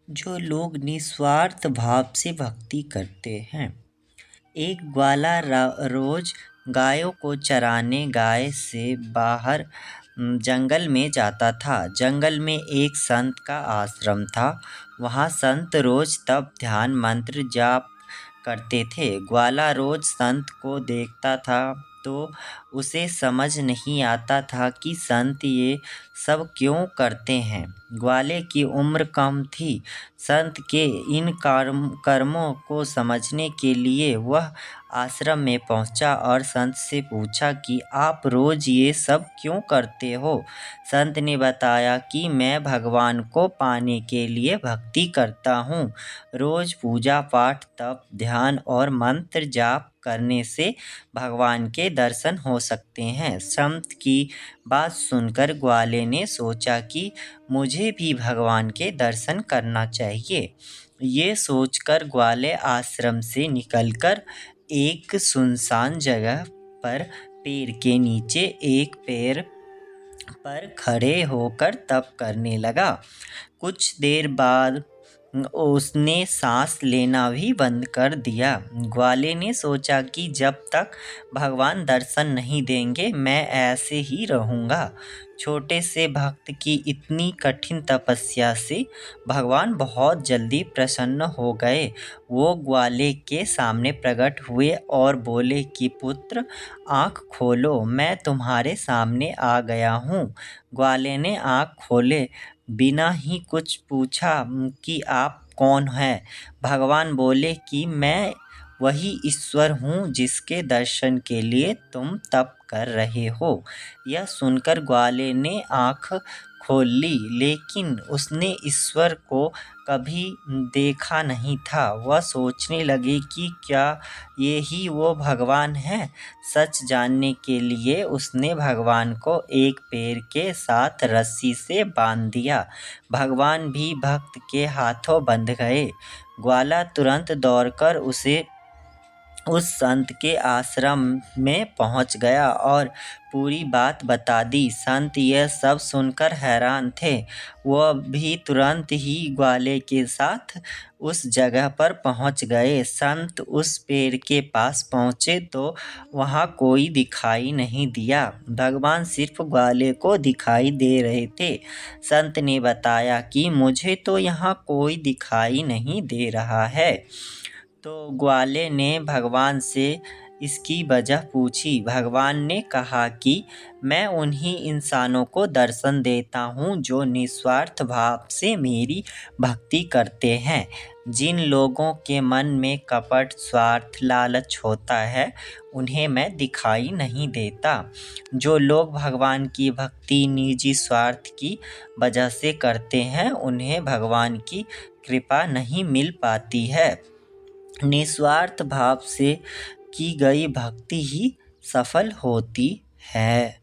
जो लोग निस्वार्थ भाव से भक्ति करते हैं। एक ग्वाला रोज गायों को चराने गाय से बाहर जंगल में जाता था। जंगल में एक संत का आश्रम था। वहाँ संत रोज तप ध्यान मंत्र जाप करते थे। ग्वाला रोज संत को देखता था तो उसे समझ नहीं आता था कि संत ये सब क्यों करते हैं। ग्वाले की उम्र कम थी। संत के इन कर्मों को समझने के लिए वह आश्रम में पहुंचा और संत से पूछा कि आप रोज ये सब क्यों करते हो। संत ने बताया कि मैं भगवान को पाने के लिए भक्ति करता हूँ। रोज पूजा पाठ तप ध्यान और मंत्र जाप करने से भगवान के दर्शन हो सकते हैं। संत की बात सुनकर ग्वाले ने सोचा कि मुझे भी भगवान के दर्शन करना चाहिए। ये सोचकर ग्वाले आश्रम से निकलकर एक सुनसान जगह पर पेड़ के नीचे एक पेड़ पर खड़े होकर तप करने लगा। कुछ देर बाद उसने सांस लेना भी बंद कर दिया। ग्वाले ने सोचा कि जब तक भगवान दर्शन नहीं देंगे मैं ऐसे ही रहूँगा। छोटे से भक्त की इतनी कठिन तपस्या से भगवान बहुत जल्दी प्रसन्न हो गए। वो ग्वाले के सामने प्रकट हुए और बोले कि पुत्र आँख खोलो, मैं तुम्हारे सामने आ गया हूँ। ग्वाले ने आँख खोले बिना ही कुछ पूछा कि आप कौन हैं। भगवान बोले कि मैं वही ईश्वर हूँ जिसके दर्शन के लिए तुम तप कर रहे हो। यह सुनकर ग्वाले ने आँख खोल ली, लेकिन उसने ईश्वर को कभी देखा नहीं था। वह सोचने लगे कि क्या ये ही वो भगवान है। सच जानने के लिए उसने भगवान को एक पेड़ के साथ रस्सी से बांध दिया। भगवान भी भक्त के हाथों बंध गए। ग्वाला तुरंत दौड़कर उस संत के आश्रम में पहुंच गया और पूरी बात बता दी। संत यह सब सुनकर हैरान थे। वह भी तुरंत ही ग्वाले के साथ उस जगह पर पहुंच गए। संत उस पेड़ के पास पहुंचे तो वहां कोई दिखाई नहीं दिया। भगवान सिर्फ ग्वाले को दिखाई दे रहे थे। संत ने बताया कि मुझे तो यहाँ कोई दिखाई नहीं दे रहा है। तो ग्वाले ने भगवान से इसकी वजह पूछी। भगवान ने कहा कि मैं उन्हीं इंसानों को दर्शन देता हूँ जो निस्वार्थ भाव से मेरी भक्ति करते हैं। जिन लोगों के मन में कपट स्वार्थ लालच होता है उन्हें मैं दिखाई नहीं देता। जो लोग भगवान की भक्ति निजी स्वार्थ की वजह से करते हैं उन्हें भगवान की कृपा नहीं मिल पाती है। निस्वार्थ भाव से की गई भक्ति ही सफल होती है।